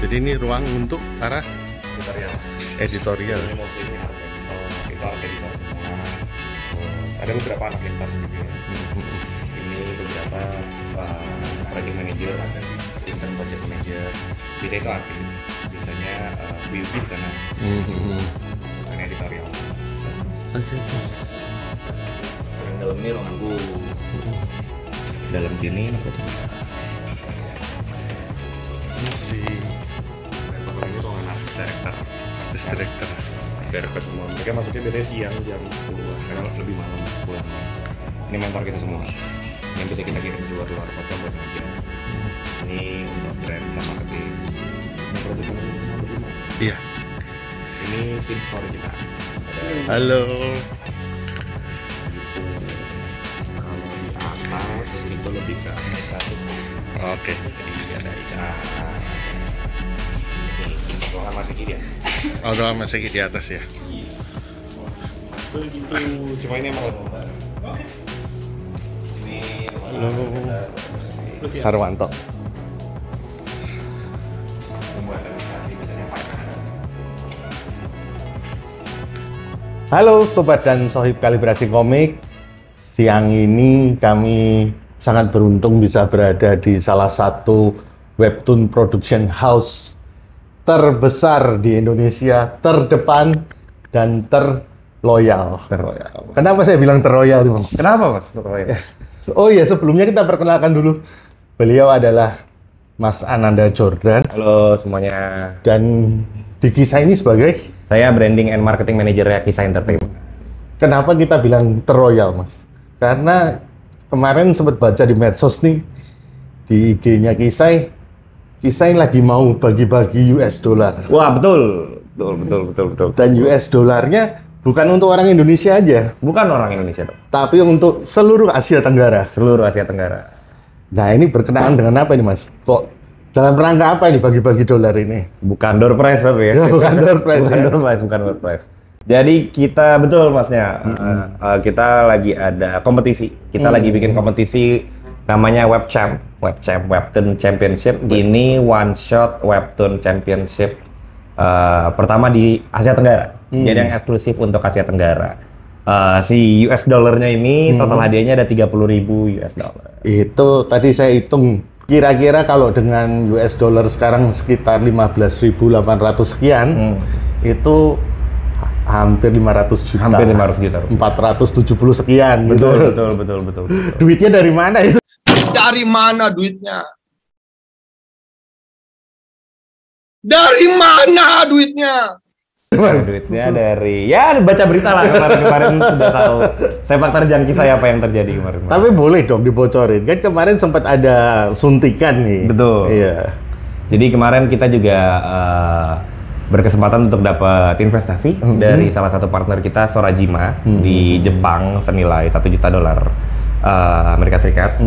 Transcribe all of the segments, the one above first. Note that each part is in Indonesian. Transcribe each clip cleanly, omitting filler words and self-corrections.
Jadi ini ruang untuk para editorial. Ini mostly ini art editor, itu art editor semua. Ada beberapa anak lintas gitu ya. Ini beberapa project manager, intern project manager. Bisa itu artis, biasanya beauty di sana. Ini editorial. Oke. Yang dalam ini ruangan guru. Dalam sini ini ruangan art director. Artis director. Director semua. Mereka masuknya biasanya siang jam 10-an, karena lebih malam pulang. Ini mentor kita semua. Yang kita kirim keluar kota buat kerja. Ini untuk brand sama marketing. Ini produk yang bagaimana? Iya. Ini tim store kita. Halo. Kalau di atas itu lebih ke administratif. Oke. Jadi ada ruangan masih kiri ya. Oh, doang masih di atas ya. Begitu. Cuma ini emang oke. Ini Halo. Harwanto. Halo sobat dan sohib kalibrasi komik. Siang ini kami sangat beruntung bisa berada di salah satu webtoon production house terbesar di Indonesia, terdepan dan terloyal. terroyal. Kenapa saya bilang terloyal, Mas? Kenapa Mas terroyal? Oh iya, sebelumnya kita perkenalkan dulu. Beliau adalah Mas Ananda Jordan Halo semuanya. dan di kisah ini sebagai, Saya branding and marketing manager ya Kisah Entertainment. kenapa kita bilang terroyal, Mas? Karena kemarin sempat baca di medsos nih, di IG-nya Kisah lagi mau bagi-bagi US dollar. Wah betul. Betul. Dan US dollarnya bukan untuk orang Indonesia aja, Bukan orang Indonesia dong. tapi untuk seluruh Asia Tenggara. Seluruh Asia Tenggara. Nah, ini berkenaan dengan apa ini, Mas? Kok dalam rangka apa ini bagi-bagi dolar ini? Bukan door prize tapi ya. Ya, bukan door prize, Bukan ya. door prize. Jadi kita betul Masnya. Kita lagi ada kompetisi. Kita lagi bikin kompetisi namanya Webtoon Championship. Ini one shot Webtoon Championship pertama di Asia Tenggara. Jadi yang eksklusif untuk Asia Tenggara. Si US dollarnya ini total hadiahnya ada 30.000 US dollar. Itu tadi saya hitung kira-kira kalau dengan US dollar sekarang sekitar 15.800 sekian, itu hampir 500 juta. Hampir 500 juta. 470 sekian. Betul. Duitnya dari mana itu? Dari mana duitnya? Dari mana duitnya? Duitnya dari ya baca berita lah kemarin sudah tahu sepak terjang kisah apa yang terjadi kemarin. Tapi boleh dong dibocorin. Kan kemarin sempat ada suntikan nih. Betul. Iya. Jadi kemarin kita juga berkesempatan untuk dapat investasi dari salah satu partner kita Sorajima di Jepang senilai $1 juta Amerika Serikat.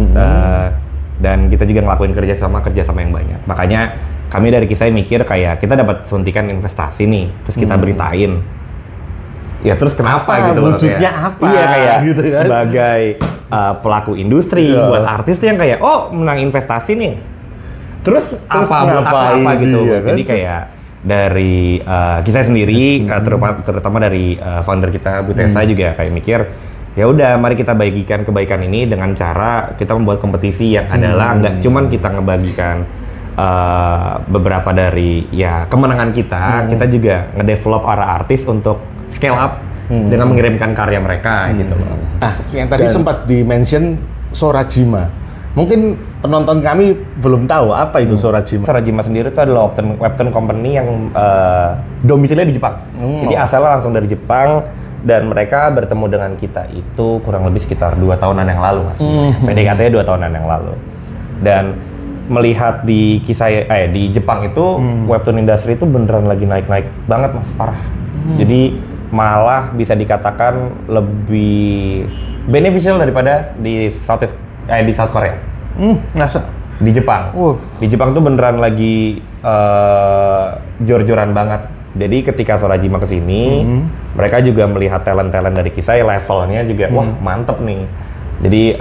Dan kita juga ngelakuin kerjasama yang banyak. Makanya kami dari Kisah mikir kayak kita dapat suntikan investasi nih, terus kita beritain. Ya terus kenapa gitu loh, wujudnya kayak, apa? Iya kayak gitu kan? sebagai pelaku industri, buat artis tuh yang kayak oh menang investasi nih. Terus apa buat apa gitu. Dia, kan? Jadi kayak dari Kisah sendiri, terutama dari founder kita Bu Tessa juga kayak mikir ya udah mari kita bagikan kebaikan ini dengan cara kita membuat kompetisi yang adalah nggak cuman kita ngebagikan beberapa dari ya kemenangan kita juga ngedevelop para artis untuk scale up dengan mengirimkan karya mereka gitu loh. Ah, yang tadi sempat di-mention Sorajima. Mungkin penonton kami belum tahu apa itu Sorajima. Sorajima sendiri itu adalah webtoon company yang domisilinya di Jepang. Jadi asalnya langsung dari Jepang. Dan mereka bertemu dengan kita itu kurang lebih sekitar 2 tahunan yang lalu, Mas. PDKT-nya 2 tahunan yang lalu. Dan melihat di di Jepang itu webtoon industry itu beneran lagi naik-naik banget, Mas, parah. Jadi malah bisa dikatakan lebih beneficial daripada di South Korea. Nggak. Di Jepang. Di Jepang tuh beneran lagi jor-joran banget. Jadi ketika Sorajima kesini, mereka juga melihat talent-talent dari Kisah, levelnya juga, wah mantep nih. Jadi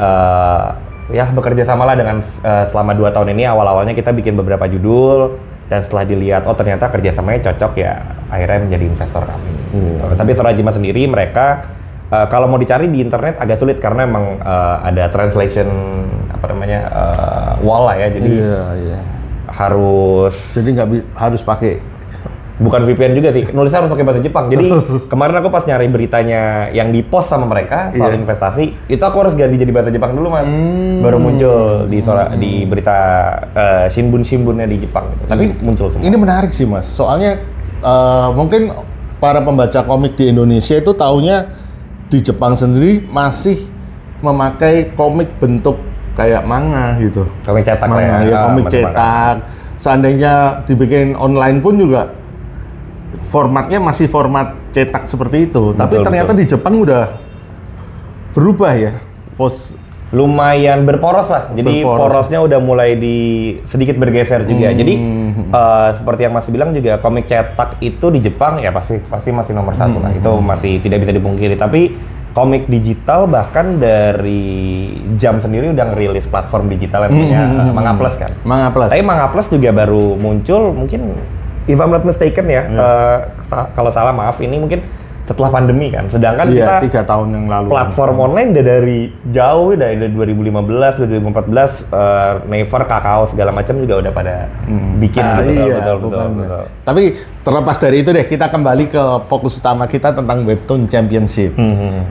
ya bekerja samalah dengan selama 2 tahun ini, awal-awalnya kita bikin beberapa judul, Dan setelah dilihat, oh ternyata kerjasamanya cocok ya, akhirnya menjadi investor kami. Tapi Sorajima sendiri mereka kalau mau dicari di internet agak sulit karena emang ada translation wall lah ya, jadi harus harus pakai. Bukan VPN juga sih, nulisnya harus pakai bahasa Jepang. Jadi kemarin aku pas nyari beritanya yang di post sama mereka soal investasi, itu aku harus ganti jadi bahasa Jepang dulu mas. Baru muncul di berita shimbun-shimbunnya di Jepang. Gitu. Tapi muncul semua. Ini menarik sih mas, soalnya mungkin para pembaca komik di Indonesia itu taunya di Jepang sendiri masih memakai komik bentuk kayak manga gitu. Komik cetak manga, komik cetak. Seandainya dibikin online pun juga formatnya masih format cetak seperti itu. Tapi ternyata di Jepang udah berubah ya. Lumayan berporos lah. Jadi porosnya udah mulai sedikit bergeser juga. Jadi seperti yang Mas bilang juga komik cetak itu di Jepang ya pasti masih nomor satu lah. Itu masih tidak bisa dipungkiri. Tapi komik digital bahkan dari Jam sendiri udah ngerilis platform digital yang namanya Manga Plus kan. Manga Plus. Tapi Manga Plus juga baru muncul mungkin if I'm not mistaken ya. Kalau salah maaf, ini mungkin setelah pandemi kan. Sedangkan kita 3 tahun yang lalu platform online udah dari jauh, dari 2015, 2014, Naver, Kakao segala macam juga udah pada bikin betul. Tapi terlepas dari itu deh, kita kembali ke fokus utama kita tentang Webtoon Championship.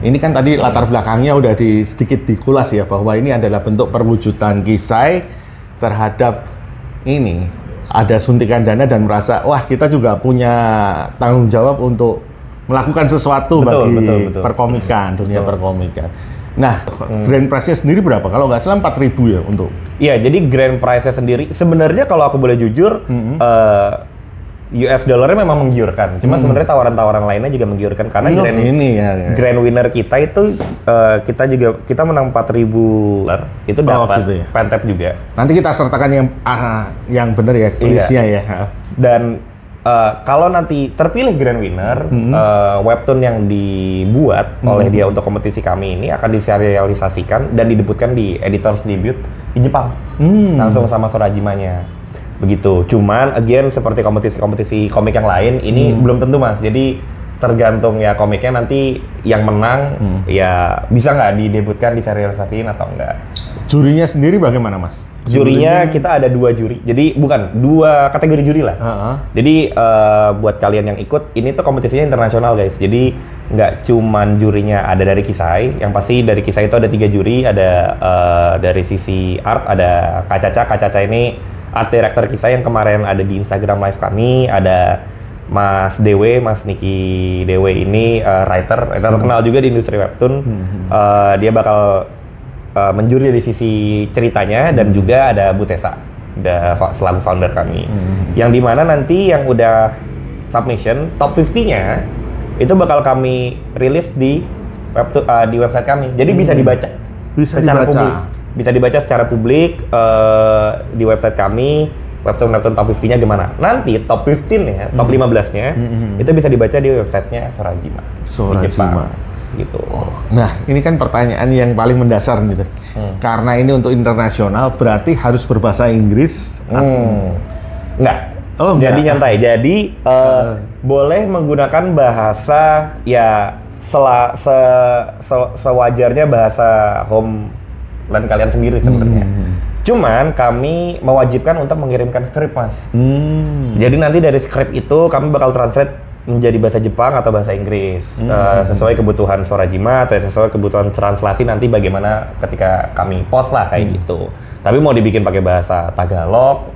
Ini kan tadi latar belakangnya udah sedikit dikulas ya, bahwa ini adalah bentuk perwujudan Kisai terhadap ini. Ada suntikan dana dan merasa, wah kita juga punya tanggung jawab untuk melakukan sesuatu bagi perkomikan, dunia perkomikan. Nah, grand prize-nya sendiri berapa? Kalau nggak salah 4.000 ya untuk? Iya, jadi grand prize-nya sendiri sebenarnya kalau aku boleh jujur, US dollarnya memang menggiurkan. Cuma sebenarnya tawaran-tawaran lainnya juga menggiurkan karena grand winner kita itu kita menang 4.000 dolar. Itu dapat gitu ya? Pentap juga. Nanti kita sertakan yang benar ya, listnya ya. Dan kalau nanti terpilih grand winner, webtoon yang dibuat oleh dia untuk kompetisi kami ini akan diserialisasikan dan didebutkan di Editor's Debut di Jepang. Langsung sama Sorajimanya. Begitu. Cuman again seperti kompetisi komik yang lain ini belum tentu mas. Jadi tergantung ya komiknya nanti yang menang ya bisa nggak didebutkan, diserialisasiin atau enggak. Jurinya sendiri bagaimana mas? Jurinya kita ada 2 juri. Jadi bukan 2 kategori juri lah. Jadi buat kalian yang ikut ini tuh kompetisinya internasional guys. Jadi nggak cuman jurinya ada dari Kisai. Yang pasti dari Kisai itu ada 3 juri. Ada dari sisi art ada Kak Caca ini art director Kisai yang kemarin ada di Instagram live kami. Ada Mas Dewe, Mas Niki Dewe ini writer terkenal juga di industri webtoon. Dia bakal menjuri dari sisi ceritanya dan juga ada Bu Tessa, selaku founder kami. Yang dimana nanti yang udah submission top 50-nya itu bakal kami rilis di website kami. Jadi bisa dibaca. Bisa dibaca secara publik di website kami. Webtoon top 50-nya gimana? Nanti top 15-nya, top 15-nya itu bisa dibaca di websitenya Sorajima. Di Jepang. Gitu. Nah, ini kan pertanyaan yang paling mendasar gitu. Karena ini untuk internasional, berarti harus berbahasa Inggris? Enggak. Jadi nyantai. Jadi boleh menggunakan bahasa ya sewajarnya bahasa home dan kalian sendiri sebenarnya. Cuman kami mewajibkan untuk mengirimkan skrip mas. Jadi nanti dari skrip itu kami bakal translate menjadi bahasa Jepang atau bahasa Inggris sesuai kebutuhan Sorajima atau sesuai kebutuhan translasi nanti bagaimana ketika kami post lah kayak gitu. Tapi mau dibikin pakai bahasa Tagalog,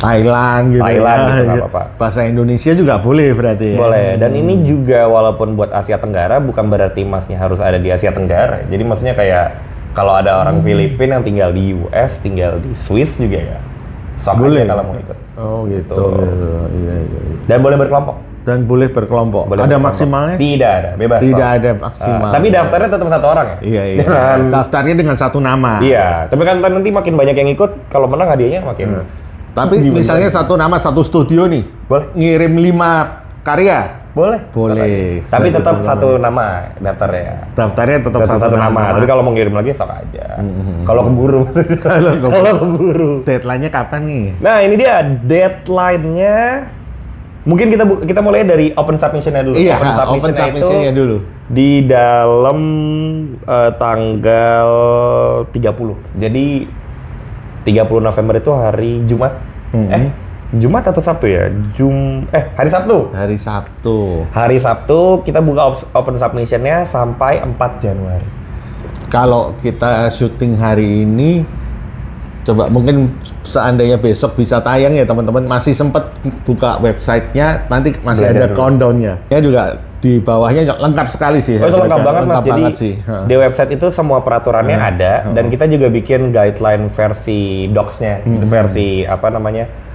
Thailand gitu nggak apa-apa. Bahasa Indonesia juga boleh berarti ya? Boleh. Dan ini juga walaupun buat Asia Tenggara bukan berarti masnya harus ada di Asia Tenggara. Jadi maksudnya kayak kalau ada orang Filipina yang tinggal di US, tinggal di Swiss juga ya. Boleh kalau mau ikut. Oh gitu. Iya. Dan boleh berkelompok. Boleh ada maksimalnya? Tidak ada, bebas. Tidak ada maksimal. Tapi daftarnya tetap 1 orang ya? Iya. Daftarnya dengan 1 nama. Iya, tapi kan nanti makin banyak yang ikut, kalau menang hadiahnya makin. Tapi misalnya 1 nama 1 studio nih, boleh ngirim 5 karya. Boleh. Boleh. Tapi Berarti tetap teman-teman satu ya. nama daftarnya. Daftarnya tetap Satu nama. Tapi kalau mau ngirim lagi sok aja. Kalau keburu. Kalau keburu. Deadline-nya kapan nih? Nah, ini dia deadline-nya. Mungkin kita mulai dari open submission-nya dulu. Iya, Open submission-nya dulu. Di dalam tanggal 30. Jadi 30 November itu hari Jumat. Jumat atau Sabtu ya? Hari Sabtu. Hari Sabtu. Hari Sabtu kita buka open submission-nya sampai 4 Januari. Kalau kita syuting hari ini, coba mungkin seandainya besok bisa tayang ya teman-teman, masih sempat buka website-nya, nanti masih ada countdown-nya. Ya juga di bawahnya lengkap sekali sih. Oh, itu lengkap banget Mas. Jadi sih. Di website itu semua peraturannya ada dan kita juga bikin guideline versi docs-nya, versi apa namanya?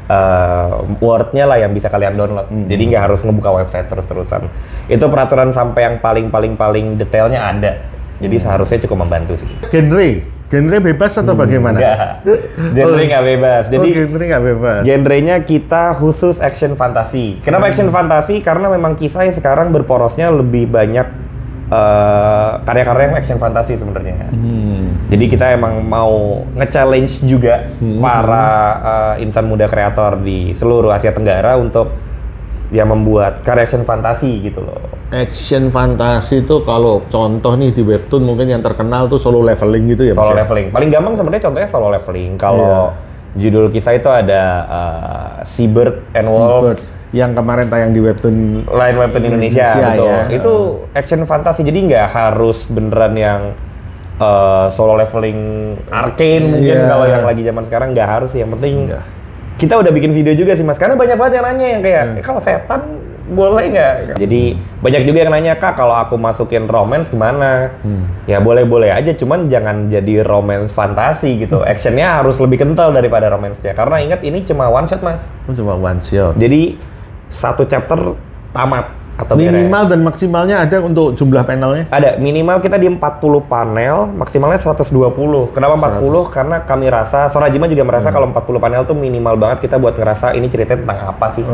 Word-nya lah yang bisa kalian download. Jadi nggak harus ngebuka website terus-terusan. Itu peraturan sampai yang paling detailnya ada. Jadi seharusnya cukup membantu sih. Genre bebas atau bagaimana? Genre nggak bebas. Jadi genre nggak bebas. Genrenya kita khusus action fantasi. Kenapa action fantasi? Karena memang Kisai sekarang berporosnya lebih banyak karya-karya yang action fantasi sebenarnya. Jadi kita emang mau nge-challenge juga para insan muda kreator di seluruh Asia Tenggara untuk ya membuat karya action fantasi gitu loh. Action fantasi itu kalau contoh nih di webtoon mungkin yang terkenal tuh Solo Leveling gitu ya. Solo Leveling. Paling gampang sebenarnya contohnya Solo Leveling. Kalau judul kisah itu ada Seabird and Wolf. Yang kemarin tayang di webtoon Line Webtoon Indonesia gitu. ya. Itu action fantasi. Jadi nggak harus beneran yang Solo Leveling arcane mungkin kalau yang lagi zaman sekarang nggak harus. Yang penting kita udah bikin video juga sih Mas. Karena banyak banget yang nanya yang kayak kalau setan boleh nggak? Jadi banyak juga yang nanya, Kak, kalau aku masukin romance gimana? Ya boleh-boleh aja, cuman jangan jadi romance fantasi gitu. Actionnya harus lebih kental daripada romance-nya. Karena ingat ini cuma one shot Mas. Cuma one shot. Jadi satu chapter tamat. Atau minimal dan maksimalnya ada untuk jumlah panelnya? Ada, minimal kita di 40 panel, maksimalnya 120. Kenapa 40? 100. Karena kami rasa, Sorajima juga merasa kalau 40 panel tuh minimal banget kita buat ngerasa ini ceritanya tentang apa sih.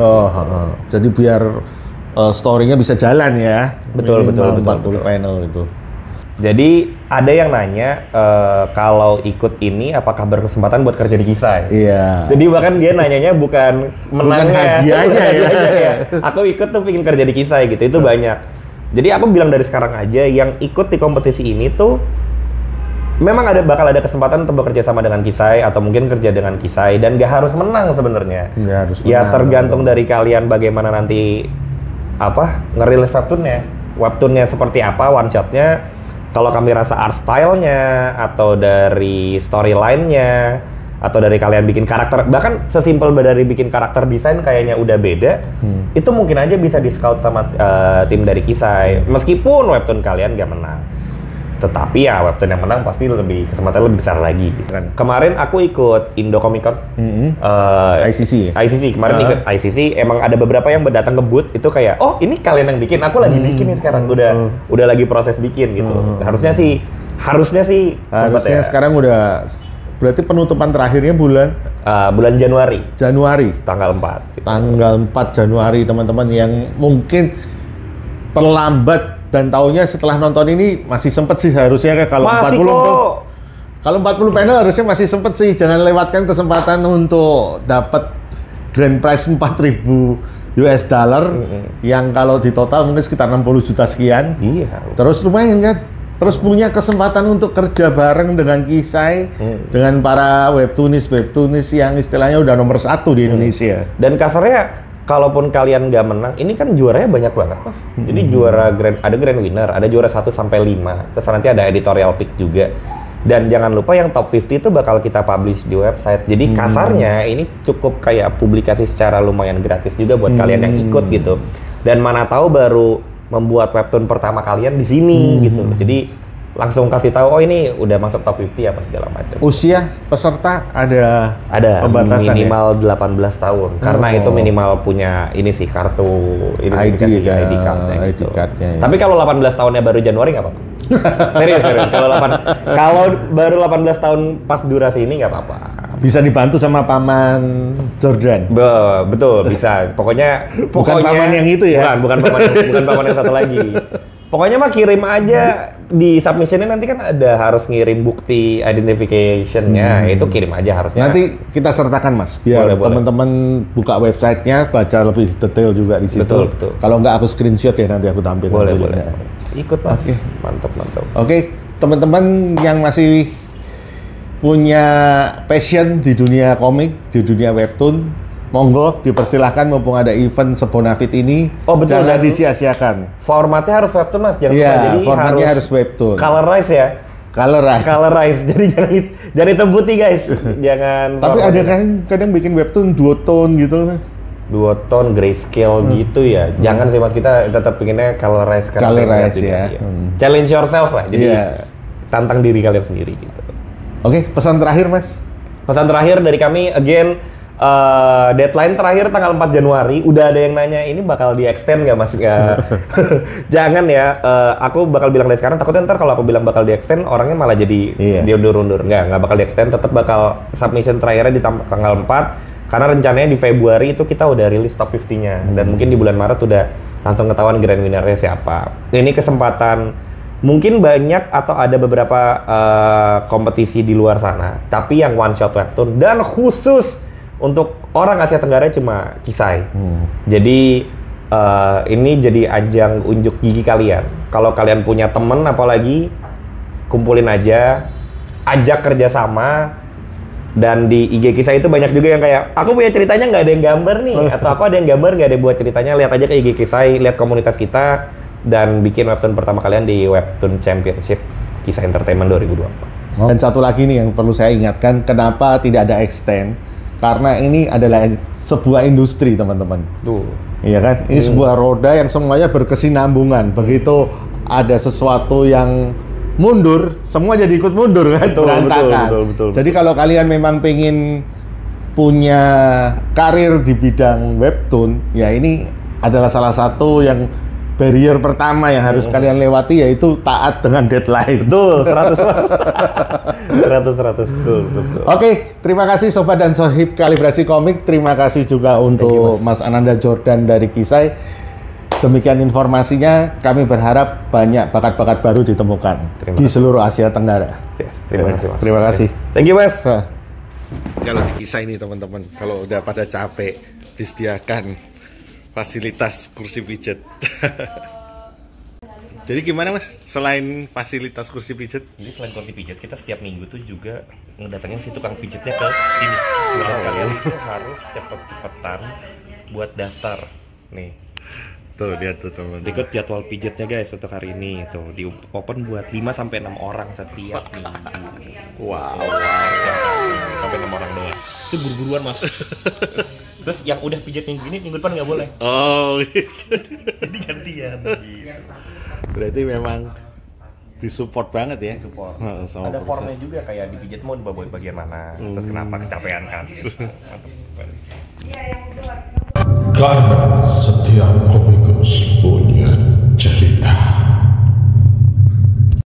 Jadi biar story-nya bisa jalan ya. Betul. 40 panel itu. Jadi ada yang nanya kalau ikut ini apakah berkesempatan buat kerja di Kisai? Iya. Jadi bahkan dia nanyanya bukan menangnya, hadiahnya ya. Aku ikut tuh pengen kerja di Kisai gitu, itu banyak. Jadi aku bilang dari sekarang aja yang ikut di kompetisi ini tuh memang bakal ada kesempatan untuk bekerja sama dengan Kisai atau mungkin kerja dengan Kisai dan gak harus menang sebenarnya. Ya tergantung dari kalian bagaimana nanti ngerilis webtoonnya seperti apa, one shotnya. Kalau kami rasa art style-nya, atau dari storyline-nya, atau dari kalian bikin karakter, bahkan sesimpel dari bikin karakter desain kayaknya udah beda, itu mungkin aja bisa di-scout sama tim dari Kisai. Meskipun webtoon kalian gak menang. Tetapi ya webtoon yang menang pasti kesempatan lebih besar lagi. Gitu. Kemarin aku ikut Indo Comic Con. ICC. Kemarin ikut ICC, emang ada beberapa yang datang ke booth itu kayak, oh ini kalian yang bikin, aku lagi bikin nih sekarang, udah lagi proses bikin gitu. Harusnya sih ya. Sekarang udah, berarti penutupan terakhirnya bulan Januari. Tanggal 4. Tanggal 4 Januari teman-teman yang mungkin terlambat dan taunya setelah nonton ini masih sempet sih harusnya kalau 40 Kalau 40 panel harusnya masih sempet sih, jangan lewatkan kesempatan untuk dapat grand prize 4.000 US dollar yang kalau di total mungkin sekitar 60 juta sekian. Iya. Terus lumayan kan? Terus punya kesempatan untuk kerja bareng dengan Kisai, dengan para webtoonis yang istilahnya udah nomor 1 di Indonesia. Dan kasarnya kalaupun kalian nggak menang, ini kan juaranya banyak banget Mas. Jadi ada grand winner, ada juara 1 sampai 5. Terus nanti ada editorial pick juga. Dan jangan lupa yang top 50 itu bakal kita publish di website. Jadi kasarnya ini cukup kayak publikasi secara lumayan gratis juga buat kalian yang ikut gitu. Dan mana tahu baru membuat webtoon pertama kalian di sini gitu. Jadi langsung kasih tahu, oh ini udah masuk top 50 apa segala macam. Usia peserta ada pembatasan minimal ya? 18 tahun. Karena itu minimal punya ini sih kartu ID card-nya gitu. Ya. Tapi kalau 18 tahunnya baru Januari nggak apa-apa. serius. Kalau baru 18 tahun pas durasi ini nggak apa-apa. bisa dibantu sama paman Jordan. Betul, bisa. Pokoknya Bukan paman yang itu ya? Bukan paman yang satu lagi. Pokoknya mah kirim aja di submissionnya, nanti kan ada harus ngirim bukti identification-nya, itu kirim aja harusnya. Nanti kita sertakan Mas, biar teman-teman buka websitenya, baca lebih detail juga di situ. Betul. Kalau nggak aku screenshot ya nanti aku tampilkan. Boleh. Ikut Mas. Oke. Mantap. Oke, teman-teman yang masih punya passion di dunia komik, di dunia webtoon, monggo dipersilahkan mumpung ada event Sebonafit ini. Oh betul, jangan disia-siakan. Formatnya harus webtoon Mas, jangan Iya, jadi formatnya harus webtoon. Colorize ya. Colorize. Jadi jangan hitam putih guys. Jangan. Tapi ada kadang bikin webtoon duotone gitu. Duotone, grayscale gitu ya. Jangan sih Mas, kita tetap pinginnya colorize ya. Challenge yourself lah. Jadi tantang diri kalian sendiri gitu. Oke, pesan terakhir Mas. Pesan terakhir dari kami, again, deadline terakhir tanggal 4 Januari. Udah ada yang nanya, ini bakal di-extend nggak Mas? Jangan ya, aku bakal bilang dari sekarang, takutnya ntar kalau aku bilang bakal di-extend, orangnya malah jadi diundur-undur. Nggak bakal di-extend, tetap bakal submission terakhirnya di tanggal 4, karena rencananya di Februari itu kita udah rilis top 50-nya, dan mungkin di bulan Maret udah langsung ketahuan grand winner-nya siapa. Ini kesempatan, mungkin banyak atau ada beberapa kompetisi di luar sana, tapi yang one shot webtoon, dan khusus untuk orang Asia Tenggara cuma Kisai. Jadi ini jadi ajang unjuk gigi kalian. Kalau kalian punya temen apalagi, kumpulin aja, ajak kerjasama. Dan di IG Kisai itu banyak juga yang kayak, aku punya ceritanya nggak ada yang gambar nih, atau aku ada yang gambar nggak ada yang buat ceritanya. Lihat aja ke IG Kisai, lihat komunitas kita, dan bikin webtoon pertama kalian di Webtoon Championship Kisai Entertainment 2024. Dan satu lagi nih yang perlu saya ingatkan, kenapa tidak ada extend? Karena ini adalah sebuah industri, teman-teman. Iya kan? Ini sebuah roda yang semuanya berkesinambungan. Begitu ada sesuatu yang mundur, semua jadi ikut mundur kan? Berantakan. Betul. Jadi kalau kalian memang pengen punya karir di bidang webtoon, ya ini adalah salah satu yang barrier pertama yang harus kalian lewati, yaitu taat dengan deadline. Betul, 100. Betul. Oke, terima kasih Sobat dan Sohib Kalibrasi Komik. Terima kasih juga untuk Mas Ananda Jordan dari Kisai. Demikian informasinya, kami berharap banyak bakat-bakat baru ditemukan di seluruh Asia Tenggara. Terima kasih Mas. Terima kasih. Thank you Mas. Kalau di Kisai nih teman-teman, kalau udah pada capek, disediakan fasilitas kursi pijet. Jadi gimana Mas, selain fasilitas kursi pijet? Jadi selain kursi pijet, kita setiap minggu tuh juga ngedatengin si tukang pijetnya ke sini. Kalian itu harus cepet-cepetan buat daftar. Nih. Tuh, lihat tuh teman-teman. Ikut jadwal pijetnya guys untuk hari ini. Tuh, di open buat 5-6 orang setiap minggu. Wow. Sampai 6 orang doang. Itu buru-buruan Mas. Terus yang udah pijet minggu ini, minggu depan nggak boleh. Oh, gitu. Jadi gantian. Berarti memang disupport banget ya. Support. Sama ada formnya juga, kayak dipijit mau di bagian mana. Terus kenapa kecapean kan? Mantap. Karena setiap komikus